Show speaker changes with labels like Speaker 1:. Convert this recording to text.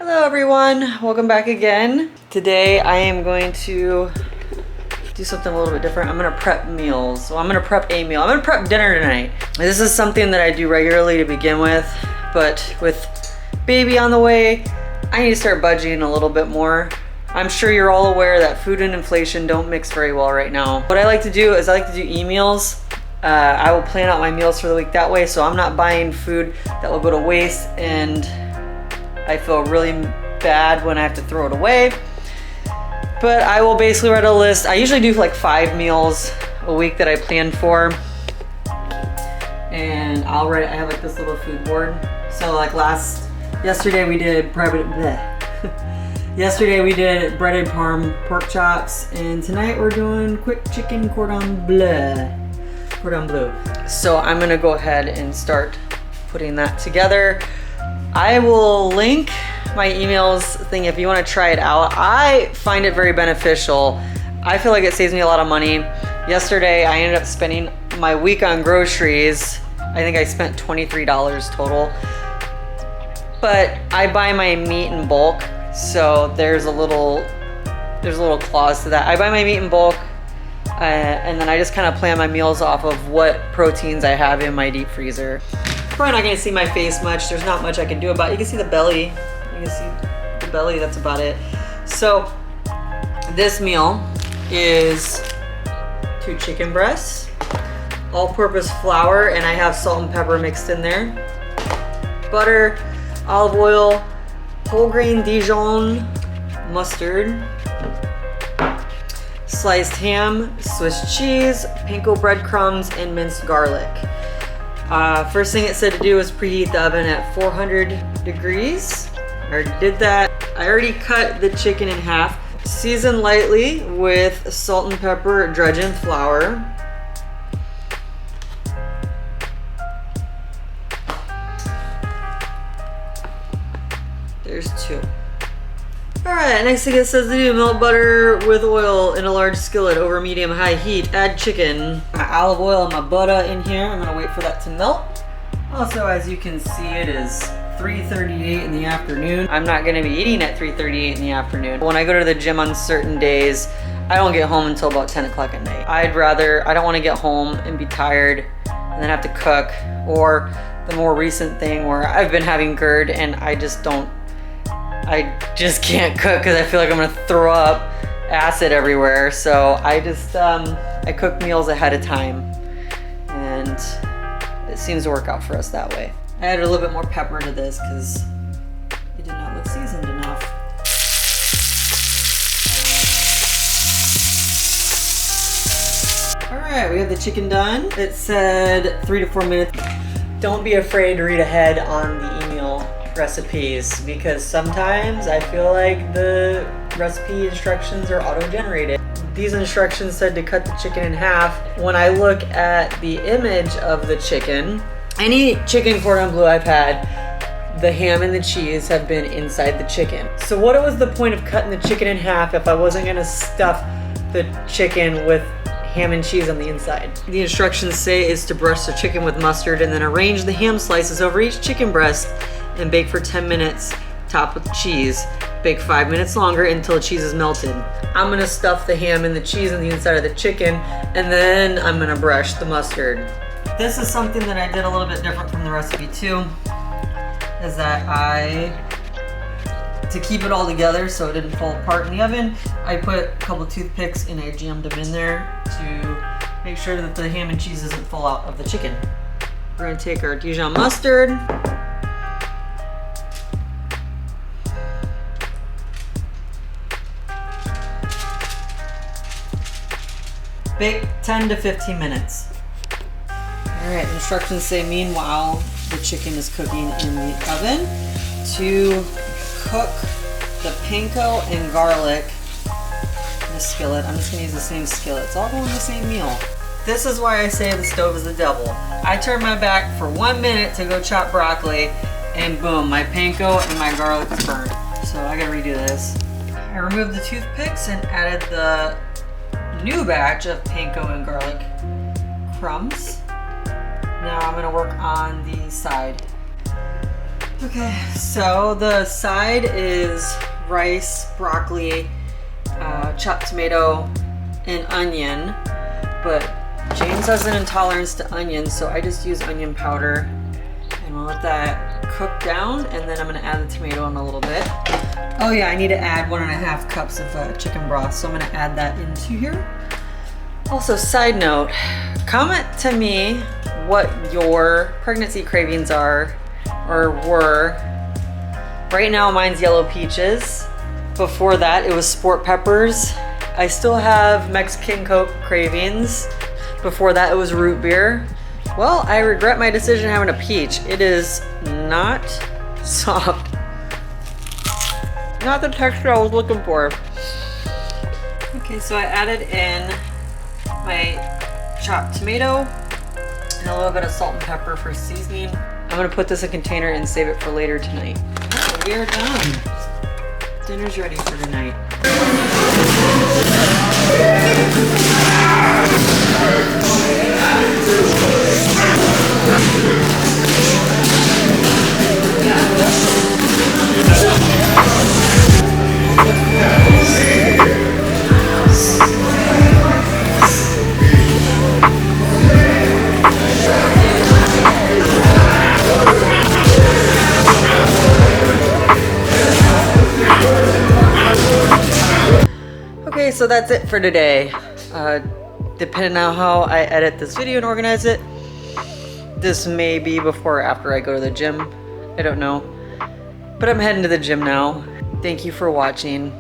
Speaker 1: Hello everyone, welcome back again. Today I am going to do something a little bit different. I'm gonna prep meals. So I'm gonna prep a meal. I'm gonna prep dinner tonight. This is something that I do regularly to begin with, but with baby on the way, I need to start budgeting a little bit more. I'm sure you're all aware that food and inflation don't mix very well right now. What I like to do is I like to do e-meals. I will plan out my meals for the week that way, so I'm not buying food that will go to waste and I feel really bad when I have to throw it away. But I will basically write a list. I usually do like 5 meals a week that I plan for. And I have like this little food board. So like yesterday we did breaded parm pork chops, and tonight we're doing quick chicken Courdon Bleu. So I'm gonna go ahead and start putting that together. I will link my Emeals thing if you want to try it out. I find it very beneficial. I feel like it saves me a lot of money. Yesterday I ended up spending my week on groceries. I think I spent $23 total. But I buy my meat in bulk, so there's a little clause to that. I buy my meat in bulk, and then I just kind of plan my meals off of what proteins I have in my deep freezer. Probably not gonna see my face much. There's not much I can do about it. You can see the belly. That's about it. So this meal is 2 chicken breasts, all-purpose flour, and I have salt and pepper mixed in there, butter, olive oil, whole grain Dijon mustard, sliced ham, Swiss cheese, panko breadcrumbs, and minced garlic. First thing it said to do was preheat the oven at 400 degrees. I already did that. I already cut the chicken in half. Season lightly with salt and pepper, dredge in flour. There's 2. Alright, next thing it says to do, melt butter with oil in a large skillet over medium-high heat. Add chicken. My olive oil and my butter in here. I'm gonna wait for that to melt. Also, as you can see, it is 3:38 in the afternoon. I'm not gonna be eating at 3:38 in the afternoon. When I go to the gym on certain days, I don't get home until about 10 o'clock at night. I don't wanna get home and be tired and then have to cook. Or the more recent thing where I've been having GERD and I just can't cook because I feel like I'm gonna throw up acid everywhere. So I cook meals ahead of time, and it seems to work out for us that way. I added a little bit more pepper to this because it did not look seasoned enough. All right, we have the chicken done. It said 3 to 4 minutes. Don't be afraid to read ahead on the email recipes, because sometimes I feel like the recipe instructions are auto-generated. These instructions said to cut the chicken in half. When I look at the image of the chicken, any chicken Courdon Bleu I've had, the ham and the cheese have been inside the chicken. So what was the point of cutting the chicken in half if I wasn't gonna stuff the chicken with ham and cheese on the inside? The instructions say is to brush the chicken with mustard and then arrange the ham slices over each chicken breast and bake for 10 minutes, topped with cheese. Bake 5 minutes longer until the cheese is melted. I'm gonna stuff the ham and the cheese on the inside of the chicken, and then I'm gonna brush the mustard. This is something that I did a little bit different from the recipe too, is that to keep it all together so it didn't fall apart in the oven, I put a couple toothpicks and I jammed them in there to make sure that the ham and cheese doesn't fall out of the chicken. We're gonna take our Dijon mustard, bake 10 to 15 minutes. All right, instructions say meanwhile the chicken is cooking in the oven. To cook the panko and garlic in the skillet, I'm just gonna use the same skillet. It's all going in the same meal. This is why I say the stove is the devil. I turn my back for 1 minute to go chop broccoli, and boom, my panko and my garlic is burnt. So I gotta redo this. I removed the toothpicks and added the new batch of panko and garlic crumbs. Now I'm gonna work on the side. Okay, so the side is rice, broccoli, chopped tomato, and onion, but James has an intolerance to onions, so I just use onion powder, and we'll let that cook down, and then I'm gonna add the tomato in a little bit. Oh yeah, I need to add 1.5 cups of chicken broth, so I'm gonna add that into here. Also, side note, comment to me what your pregnancy cravings are or were. Right now mine's yellow peaches. Before that it was sport peppers. I still have Mexican Coke cravings. Before that it was root beer. Well, I regret my decision having a peach. It is not soft. Not the texture I was looking for. Okay, so I added in my chopped tomato and a little bit of salt and pepper for seasoning. I'm gonna put this in a container and save it for later tonight. Oh, we are done. Dinner's ready for tonight. Okay, so that's it for today. Depending on how I edit this video and organize it, this may be before or after I go to the gym. I don't know. But I'm heading to the gym now. Thank you for watching.